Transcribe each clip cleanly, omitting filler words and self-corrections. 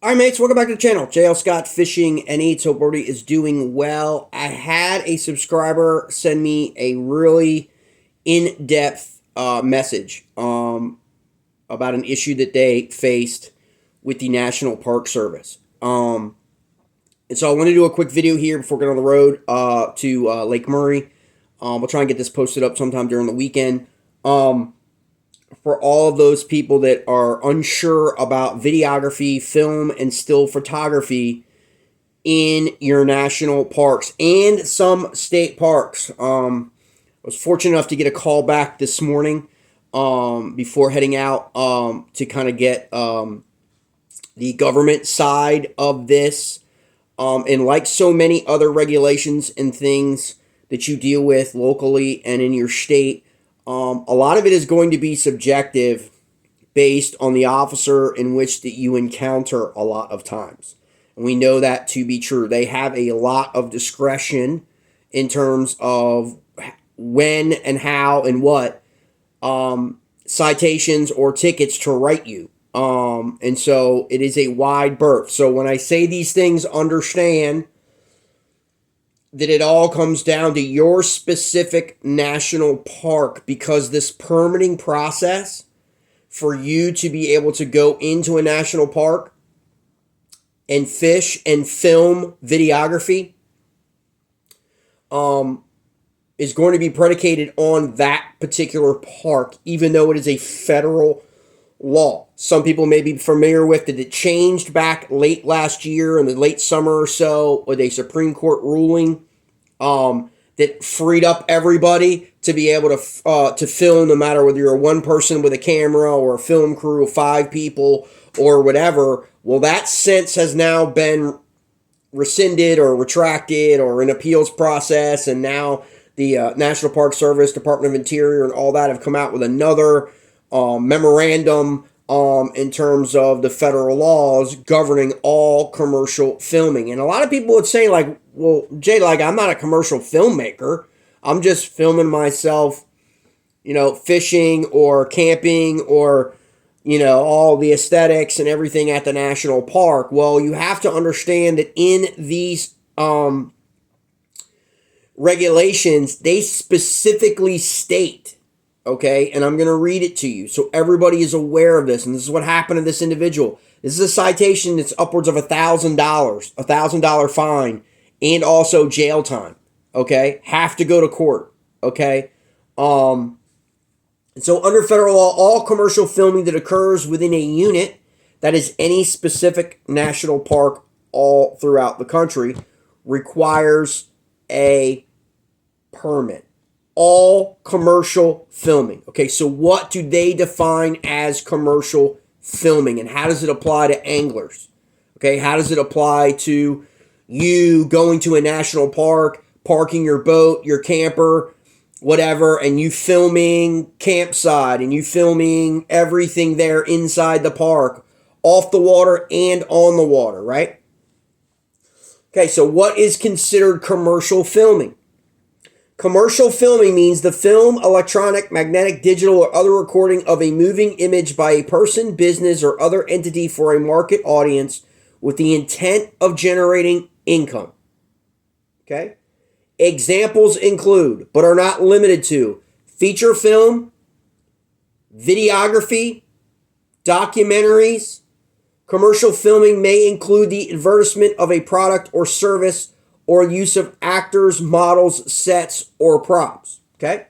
All right, mates, welcome back to the channel. JL Scott Fishing and Eats. Hope everybody is doing well. I had a subscriber send me a really in-depth message about an issue that they faced with the National Park Service. And so I want to do a quick video here before getting on the road to Lake Murray. We'll try and get this posted up sometime during the weekend. For all of those people that are unsure about videography, film, and still photography in your national parks and some state parks. I was fortunate enough to get a call back this morning before heading out to kind of get the government side of this. And like so many other regulations and things that you deal with locally and in your state, a lot of it is going to be subjective based on the officer in which that you encounter a lot of times. And we know that to be true. They have a lot of discretion in terms of when and how and what citations or tickets to write you. And so it is a wide berth. So when I say these things, understand that it all comes down to your specific national park, because this permitting process for you to be able to go into a national park and fish and film videography is going to be predicated on that particular park, even though it is a federal law. Some people may be familiar with that it changed back late last year in the late summer or so with a Supreme Court ruling that freed up everybody to be able to film, no matter whether you're one person with a camera or a film crew of 5 people or whatever. Well, that sense has now been rescinded or retracted or in appeals process, and now the National Park Service, Department of Interior, and all that have come out with another memorandum in terms of the federal laws governing all commercial filming. And a lot of people would say, like, well, Jay, like, I'm not a commercial filmmaker. I'm just filming myself, fishing or camping or, all the aesthetics and everything at the national park. Well, you have to understand that in these regulations, they specifically state, okay, and I'm going to read it to you so everybody is aware of this. And this is what happened to this individual. This is a citation that's upwards of $1,000, $1,000 fine, and also jail time, okay? Have to go to court, okay? And so under federal law, all commercial filming that occurs within a unit that is any specific national park all throughout the country requires a permit. All commercial filming. Okay, so what do they define as commercial filming, and how does it apply to anglers? Okay, how does it apply to you going to a national park, parking your boat, your camper, whatever, and you filming campsite and you filming everything there inside the park, off the water and on the water, right? Okay, so what is considered commercial filming? Commercial filming means the film, electronic, magnetic, digital, or other recording of a moving image by a person, business, or other entity for a market audience with the intent of generating income. Okay? Examples include, but are not limited to, feature film, videography, documentaries. Commercial filming may include the advertisement of a product or service or use of actors, models, sets, or props. Okay?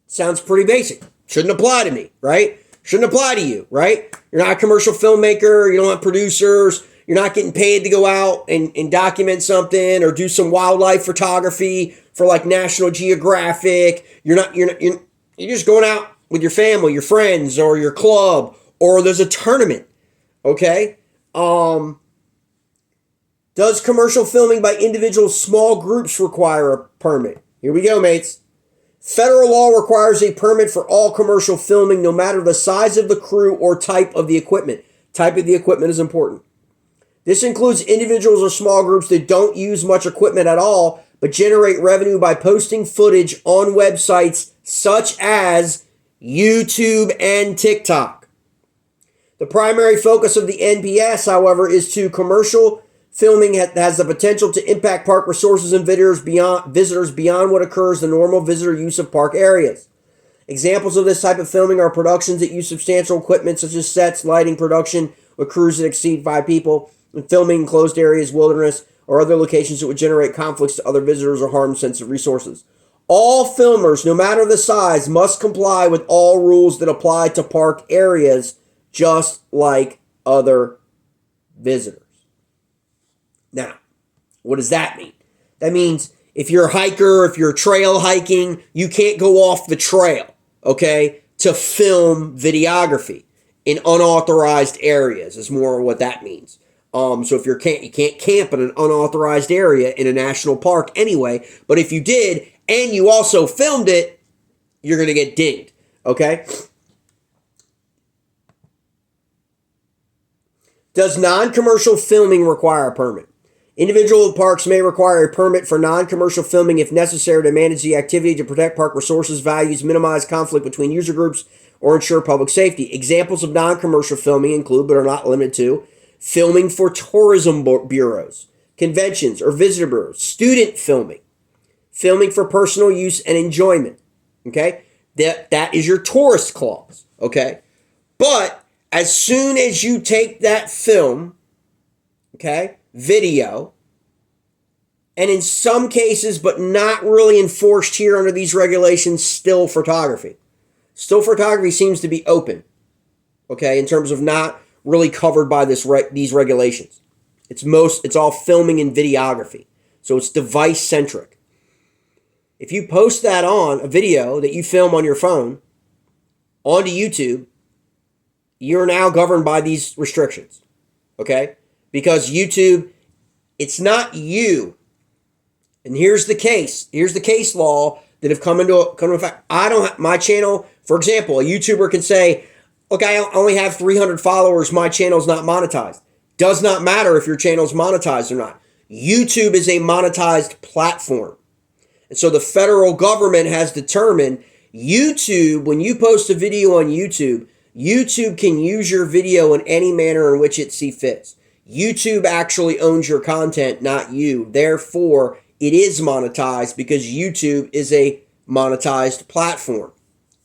Sounds pretty basic. Shouldn't apply to me, right? Shouldn't apply to you, right? You're not a commercial filmmaker. You don't have producers. You're not getting paid to go out and document something or do some wildlife photography for like National Geographic. You're just going out with your family, your friends, or your club, or there's a tournament. Okay? Does commercial filming by individual small groups require a permit? Here we go, mates. Federal law requires a permit for all commercial filming, no matter the size of the crew or type of the equipment. Type of the equipment is important. This includes individuals or small groups that don't use much equipment at all, but generate revenue by posting footage on websites such as YouTube and TikTok. The primary focus of the NPS, however, is to commercial filming has the potential to impact park resources and visitors beyond what occurs the normal visitor use of park areas. Examples of this type of filming are productions that use substantial equipment such as sets, lighting, production with crews that exceed 5 people, and filming in closed areas, wilderness, or other locations that would generate conflicts to other visitors or harm sensitive resources. All filmers, no matter the size, must comply with all rules that apply to park areas, just like other visitors. Now, what does that mean? That means if you're a hiker, if you're trail hiking, you can't go off the trail, okay, to film videography in unauthorized areas is more what that means. So if you can't camp in an unauthorized area in a national park anyway, but if you did and you also filmed it, you're going to get dinged, okay? Does non-commercial filming require a permit? Individual parks may require a permit for non-commercial filming if necessary to manage the activity, to protect park resources, values, minimize conflict between user groups, or ensure public safety. Examples of non-commercial filming include, but are not limited to, filming for tourism bureaus, conventions or visitor bureaus, student filming, filming for personal use and enjoyment. Okay? That is your tourist clause. Okay? But as soon as you take that film, okay, video, and in some cases, but not really enforced here under these regulations, still photography. Still photography seems to be open, okay, in terms of not really covered by these regulations. It's all filming and videography. So it's device centric. If you post that on a video that you film on your phone onto YouTube, you're now governed by these restrictions, okay? Because YouTube, it's not you. And here's the case. Here's the case law that have come into effect. I don't have my channel, for example, a YouTuber can say, look, I only have 300 followers. My channel's not monetized. Does not matter if your channel's monetized or not. YouTube is a monetized platform. And so the federal government has determined YouTube, when you post a video on YouTube, YouTube can use your video in any manner in which it sees fit. YouTube actually owns your content, not you. Therefore, it is monetized because YouTube is a monetized platform.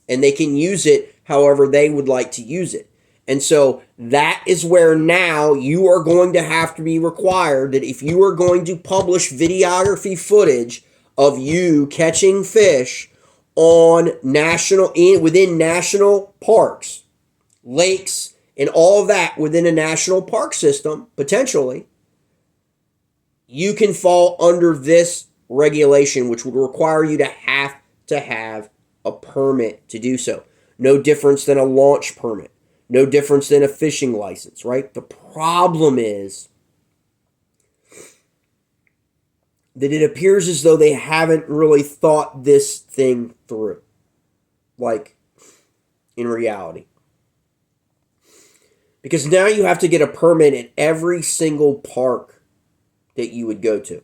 And they can use it however they would like to use it. And so that is where now you are going to have to be required that if you are going to publish videography footage of you catching fish on within national parks, lakes, and all of that within a national park system, potentially, you can fall under this regulation, which would require you to have a permit to do so. No difference than a launch permit. No difference than a fishing license, right? The problem is that it appears as though they haven't really thought this thing through, like in reality. Because now you have to get a permit at every single park that you would go to.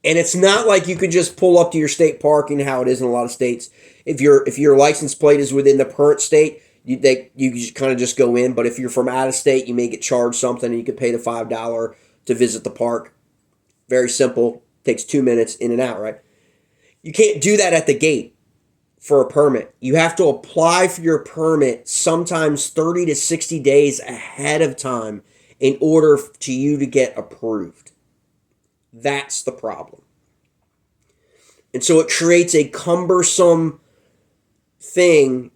And it's not like you could just pull up to your state park, and how it is in a lot of states. If your license plate is within the current state, you kind of just go in. But if you're from out of state, you may get charged something, and you could pay the $5 to visit the park. Very simple. Takes 2 minutes, in and out, right? You can't do that at the gate for a permit. You have to apply for your permit sometimes 30 to 60 days ahead of time in order to you to get approved. That's the problem. And so it creates a cumbersome thing,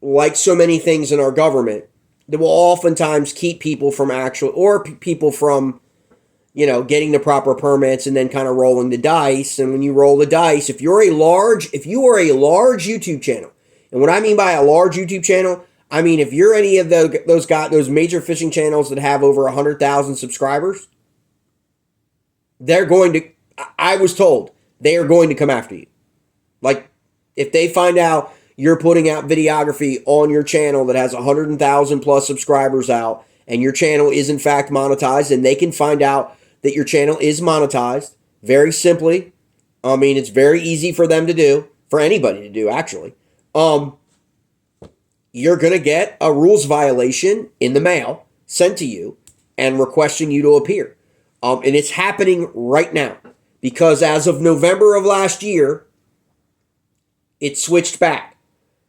like so many things in our government, that will oftentimes keep people from people from, getting the proper permits and then kind of rolling the dice. And when you roll the dice, if you are a large YouTube channel, and what I mean by a large YouTube channel, I mean if you're any of those major fishing channels that have over 100,000 subscribers, I was told they are going to come after you. Like, if they find out you're putting out videography on your channel that has 100,000 plus subscribers out, and your channel is in fact monetized, and they can find out that your channel is monetized very simply. I mean, it's very easy for them to do, for anybody to do, actually. you're going to get a rules violation in the mail sent to you and requesting you to appear. And it's happening right now because as of November of last year, it switched back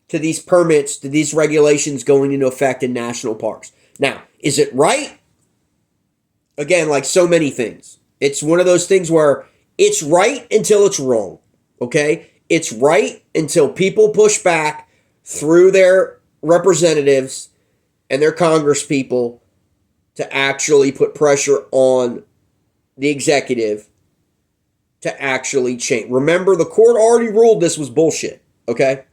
to these permits, to these regulations going into effect in national parks. Now, is it right? Again, like so many things, it's one of those things where it's right until it's wrong, okay? It's right until people push back through their representatives and their congresspeople to actually put pressure on the executive to actually change. Remember, the court already ruled this was bullshit, okay?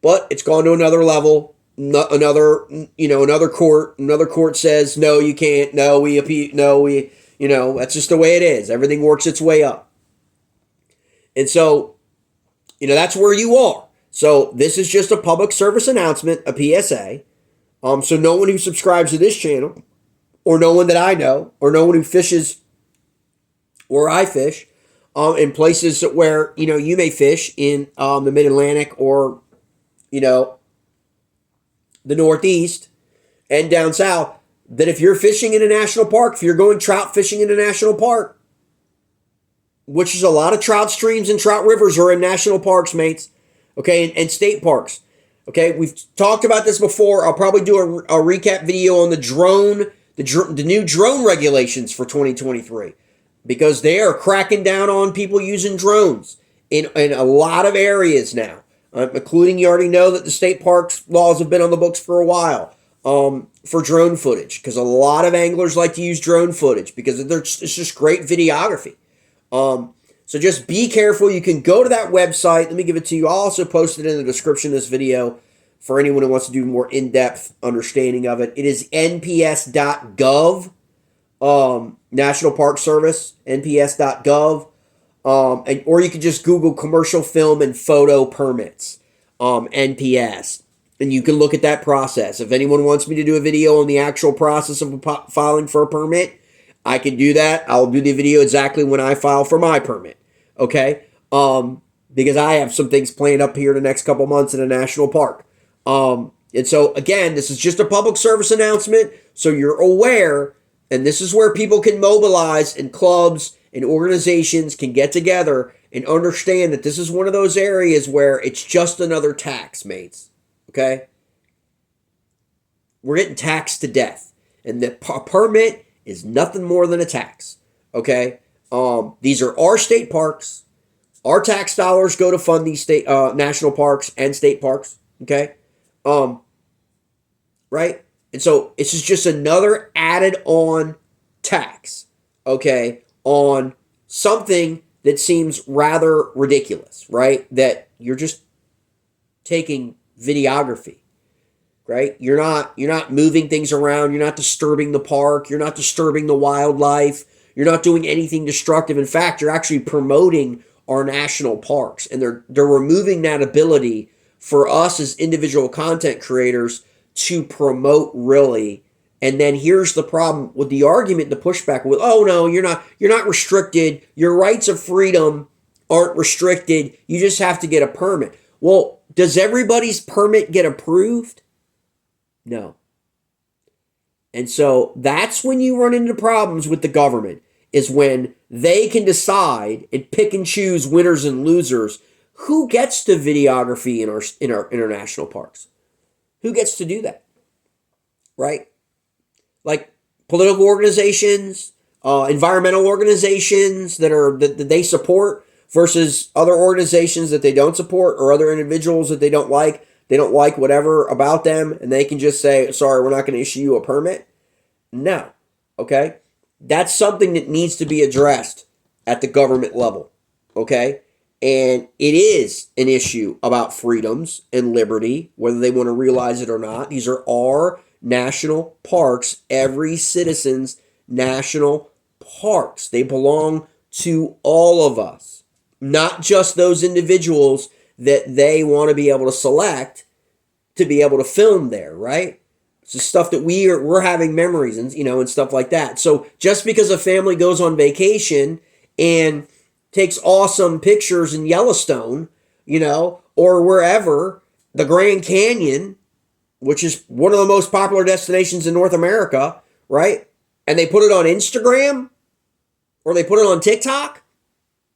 But it's gone to another level. Another court says, no, you can't. No, we appeal. No, we, that's just the way it is. Everything works its way up. And so, that's where you are. So this is just a public service announcement, a PSA. So no one who subscribes to this channel, or no one that I know, or no one who fishes where I fish, in places where, you may fish in the Mid-Atlantic or, the Northeast and down south, that if you're fishing in a national park, if you're going trout fishing in a national park, which is a lot of trout streams and trout rivers are in national parks, mates, okay, and state parks, okay? We've talked about this before. I'll probably do a recap video on the new drone regulations for 2023 because they are cracking down on people using drones in a lot of areas now. Including, you already know that the state parks laws have been on the books for a while for drone footage because a lot of anglers like to use drone footage because it's just great videography. So just be careful. You can go to that website. Let me give it to you. I'll also post it in the description of this video for anyone who wants to do more in-depth understanding of it. It is nps.gov, National Park Service, nps.gov. Or you could just Google commercial film and photo permits, NPS, and you can look at that process. If anyone wants me to do a video on the actual process of filing for a permit, I can do that. I'll do the video exactly when I file for my permit, okay? Because I have some things planned up here the next couple months in a national park. And so, again, this is just a public service announcement, so you're aware, and this is where people can mobilize and clubs and organizations can get together and understand that this is one of those areas where it's just another tax, mates. Okay? We're getting taxed to death. And the permit is nothing more than a tax. Okay? These are our state parks. Our tax dollars go to fund these state national parks and state parks. Okay? Right? And so this is just another added on tax. Okay? On something that seems rather ridiculous, right? That you're just taking videography, right? You're not moving things around. You're not disturbing the park. You're not disturbing the wildlife. You're not doing anything destructive. In fact, you're actually promoting our national parks, and they're removing that ability for us as individual content creators to promote really. And then here's the problem with the argument, the pushback with, oh no, you're not restricted. Your rights of freedom aren't restricted. You just have to get a permit. Well, does everybody's permit get approved? No. And so that's when you run into problems with the government, is when they can decide and pick and choose winners and losers. Who gets to videography in our international parks? Who gets to do that? Right? Like political organizations, environmental organizations that they support versus other organizations that they don't support or other individuals that they don't like whatever about them, and they can just say, sorry, we're not going to issue you a permit. No. Okay? That's something that needs to be addressed at the government level. Okay? And it is an issue about freedoms and liberty, whether they want to realize it or not. These are our national parks, every citizen's national parks. They belong to all of us, not just those individuals that they want to be able to select to be able to film there, right? It's the stuff that we're having memories and and stuff like that. So just because a family goes on vacation and takes awesome pictures in Yellowstone, or wherever, the Grand Canyon, which is one of the most popular destinations in North America, right? And they put it on Instagram, or they put it on TikTok,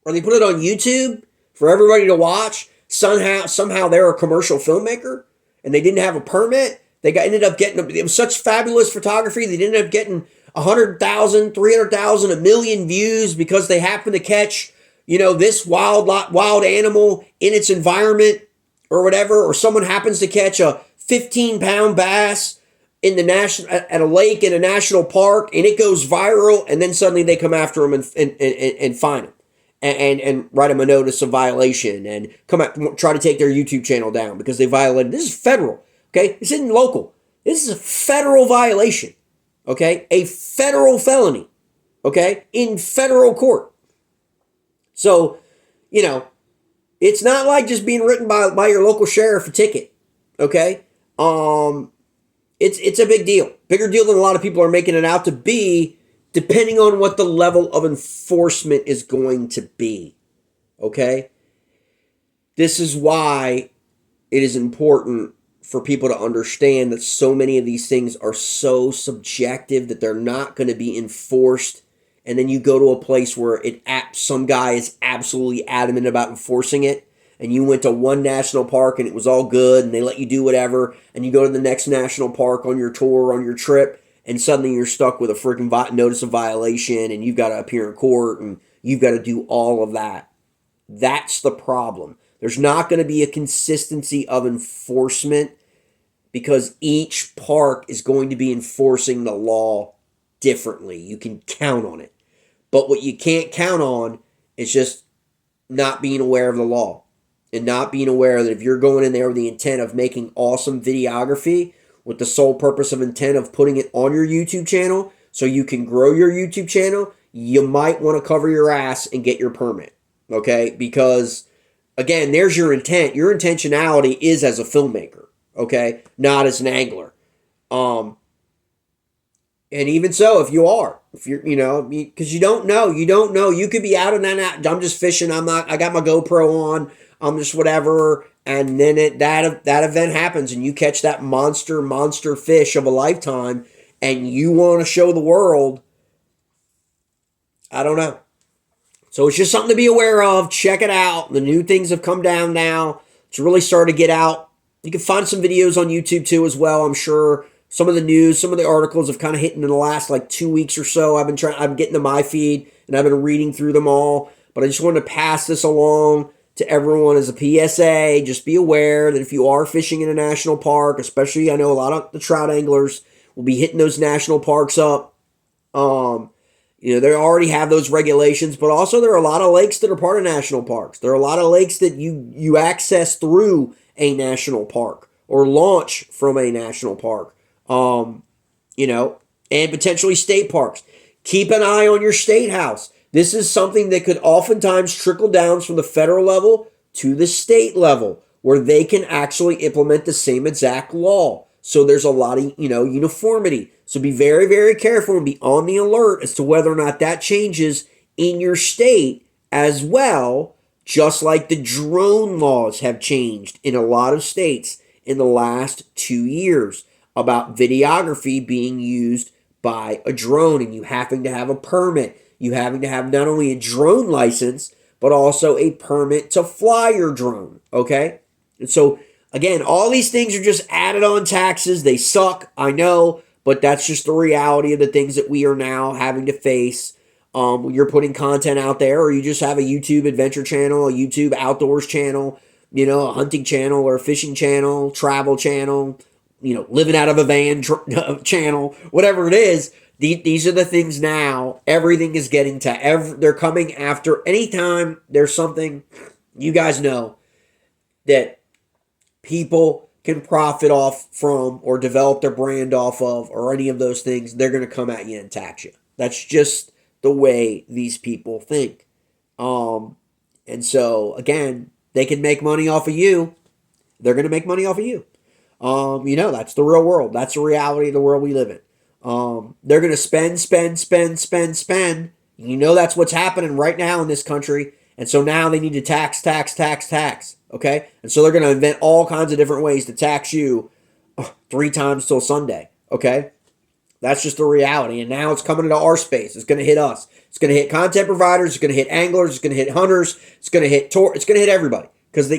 or they put it on YouTube for everybody to watch. Somehow they're a commercial filmmaker and they didn't have a permit. Ended up getting, it was such fabulous photography, they ended up getting 100,000, 300,000, a million views because they happened to catch, this wild animal in its environment or whatever, or someone happens to catch a 15-pound bass in the at a lake in a national park, and it goes viral, and then suddenly they come after them and fine them. And write them a notice of violation and try to take their YouTube channel down because they violated. This is federal, okay? This isn't local. This is a federal violation, okay? A federal felony, okay? In federal court. So, it's not like just being written by your local sheriff a ticket, okay? It's a big deal. Bigger deal than a lot of people are making it out to be, depending on what the level of enforcement is going to be, okay? This is why it is important for people to understand that so many of these things are so subjective that they're not going to be enforced. And then you go to a place where some guy is absolutely adamant about enforcing it, and you went to one national park and it was all good and they let you do whatever, and you go to the next national park on your tour, on your trip, and suddenly you're stuck with a freaking notice of violation and you've got to appear in court and you've got to do all of that. That's the problem. There's not going to be a consistency of enforcement because each park is going to be enforcing the law differently. You can count on it. But what you can't count on is just not being aware of the law and not being aware that if you're going in there with the intent of making awesome videography, with the sole purpose of intent of putting it on your YouTube channel so you can grow your YouTube channel, you might want to cover your ass and get your permit, okay? Because, again, there's your intent. Your intentionality is as a filmmaker, okay? Not as an angler. And even so, if you're, because you don't know. You could be out on that, I'm just fishing, I got my GoPro on, I'm just whatever, and then that event happens and you catch that monster fish of a lifetime and you want to show the world. I don't know. So it's just something to be aware of. Check it out. The new things have come down now. It's really started to get out. You can find some videos on YouTube too as well, I'm sure. Some of the news, some of the articles have kind of hit in the last 2 weeks or so. I'm getting to my feed and I've been reading through them all. But I just wanted to pass this along to everyone as a PSA. Just be aware that if you are fishing in a national park, especially I know a lot of the trout anglers will be hitting those national parks up. They already have those regulations, but also there are a lot of lakes that are part of national parks. There are a lot of lakes that you access through a national park or launch from a national park. And potentially state parks. Keep an eye on your state house. This is something that could oftentimes trickle down from the federal level to the state level, where they can actually implement the same exact law. So there's a lot of, uniformity. So be very, very careful and be on the alert as to whether or not that changes in your state as well, just like the drone laws have changed in a lot of states in the last 2 years about videography being used by a drone and you having to have a permit. You having to have not only a drone license, but also a permit to fly your drone, okay? And so, again, all these things are just added on taxes. They suck, I know, but that's just the reality of the things that we are now having to face. When you're putting content out there, or you just have a YouTube adventure channel, a YouTube outdoors channel, a hunting channel or a fishing channel, travel channel, living out of a van channel, whatever it is. These are the things now. Everything is getting to they're coming after anytime there's something you guys know that people can profit off from or develop their brand off of or any of those things, they're going to come at you and tax you. That's just the way these people think. And so, again, they can make money off of you. They're going to make money off of you. That's the real world. That's the reality of the world we live in. They're going to spend. That's what's happening right now in this country. And so now they need to tax, okay? And so they're going to invent all kinds of different ways to tax you 3 times till Sunday, okay? That's just the reality. And now it's coming into our space. It's going to hit us. It's going to hit content providers. It's going to hit anglers. It's going to hit hunters. It's going to hit it's going to hit everybody. Because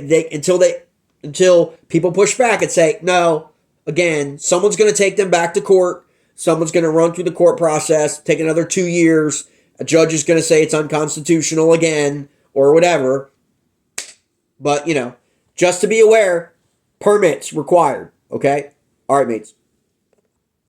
until people push back and say, no, again, someone's going to take them back to court. Someone's going to run through the court process, take another 2 years. A judge is going to say it's unconstitutional again or whatever. But, just to be aware, permits required, okay? All right, mates.